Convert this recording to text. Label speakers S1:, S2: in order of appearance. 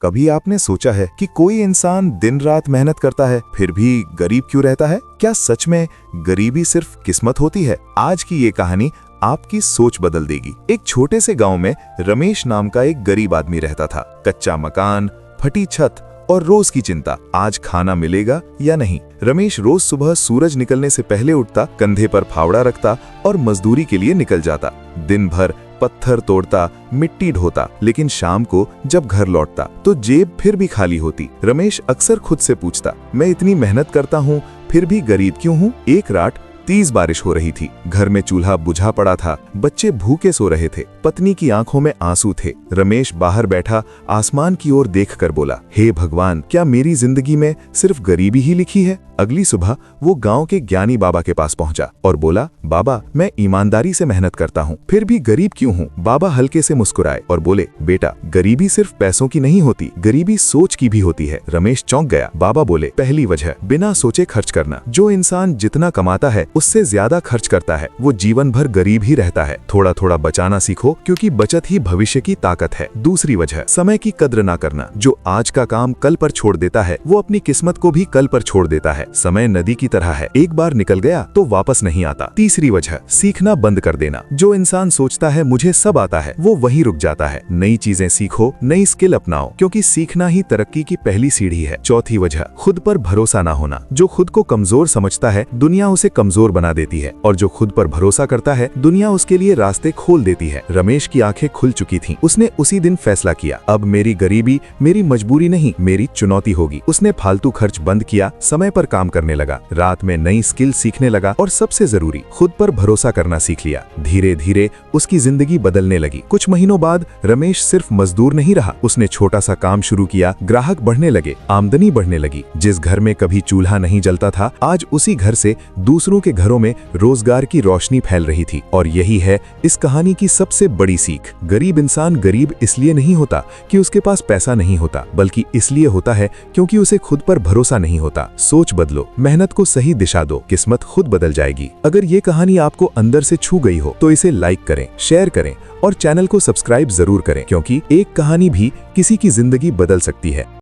S1: कभी आपने सोचा है कि कोई इंसान दिन रात मेहनत करता है फिर भी गरीब क्यों रहता है? क्या सच में गरीबी सिर्फ किस्मत होती है? आज की ये कहानी आपकी सोच बदल देगी। एक छोटे से गांव में रमेश नाम का एक गरीब आदमी रहता था। कच्चा मकान, फटी छत और रोज की चिंता, आज खाना मिलेगा या नहीं। रमेश रोज सुबह सूरज निकलने से पहले उठता, कंधे पर फावड़ा रखता और मजदूरी के लिए निकल जाता। दिन भर पत्थर तोड़ता, मिट्टी ढोता, लेकिन शाम को जब घर लौटता तो जेब फिर भी खाली होती। रमेश अक्सर खुद से पूछता, मैं इतनी मेहनत करता हूँ फिर भी गरीब क्यों हूँ? एक रात तेज बारिश हो रही थी। घर में चूल्हा बुझा पड़ा था, बच्चे भूखे सो रहे थे, पत्नी की आंखों में आंसू थे। रमेश बाहर बैठा आसमान की ओर देखकर बोला, हे भगवान, क्या मेरी जिंदगी में सिर्फ गरीबी ही लिखी है? अगली सुबह वो गांव के ज्ञानी बाबा के पास पहुंचा और बोला, बाबा, मैं ईमानदारी से मेहनत करता हूँ फिर भी गरीब क्यों हूँ? बाबा हल्के से मुस्कुराए और बोले, बेटा, गरीबी सिर्फ पैसों की नहीं होती, गरीबी सोच की भी होती है। रमेश चौंक गया। बाबा बोले, पहली वजह, बिना सोचे खर्च करना। जो इंसान जितना कमाता है उससे ज्यादा खर्च करता है वो जीवन भर गरीब ही रहता है। थोड़ा थोड़ा बचाना सीखो, क्योंकि बचत ही भविष्य की ताकत है। दूसरी वजह, समय की कद्र ना करना। जो आज का काम कल पर छोड़ देता है वो अपनी किस्मत को भी कल पर छोड़ देता है। समय नदी की तरह है, एक बार निकल गया तो वापस नहीं आता। तीसरी वजह, सीखना बंद कर देना। जो इंसान सोचता है मुझे सब आता है वो वहीं रुक जाता है। नई चीजें सीखो, नई स्किल अपनाओ, क्योंकि सीखना ही तरक्की की पहली सीढ़ी है। चौथी वजह, खुद पर भरोसा ना होना। जो खुद को कमजोर समझता है दुनिया उसे कमजोर बना देती है, और जो खुद पर भरोसा करता है दुनिया उसके लिए रास्ते खोल देती है। रमेश की आंखें खुल चुकी थीं। उसने उसी दिन फैसला किया, अब मेरी गरीबी मेरी मजबूरी नहीं, मेरी चुनौती होगी। उसने फालतू खर्च बंद किया, समय पर काम करने लगा, रात में नई स्किल सीखने लगा और सबसे जरूरी, खुद पर भरोसा करना सीख लिया। धीरे धीरे उसकी जिंदगी बदलने लगी। कुछ महीनों बाद रमेश सिर्फ मजदूर नहीं रहा, उसने छोटा सा काम शुरू किया। ग्राहक बढ़ने लगे, आमदनी बढ़ने लगी। जिस घर में कभी चूल्हा नहीं जलता था, आज उसी घर से दूसरों के घरों में रोजगार की रोशनी फैल रही थी। और यही है इस कहानी की सबसे बड़ी सीख। गरीब इंसान गरीब इसलिए नहीं होता कि उसके पास पैसा नहीं होता, बल्कि इसलिए होता है क्योंकि उसे खुद पर भरोसा नहीं होता। सोच बदलो, मेहनत को सही दिशा दो, किस्मत खुद बदल जाएगी। अगर ये कहानी आपको अंदर से छू गई हो तो इसे लाइक करें, शेयर करें और चैनल को सब्सक्राइब जरूर करें, क्योंकि एक कहानी भी किसी की जिंदगी बदल सकती है।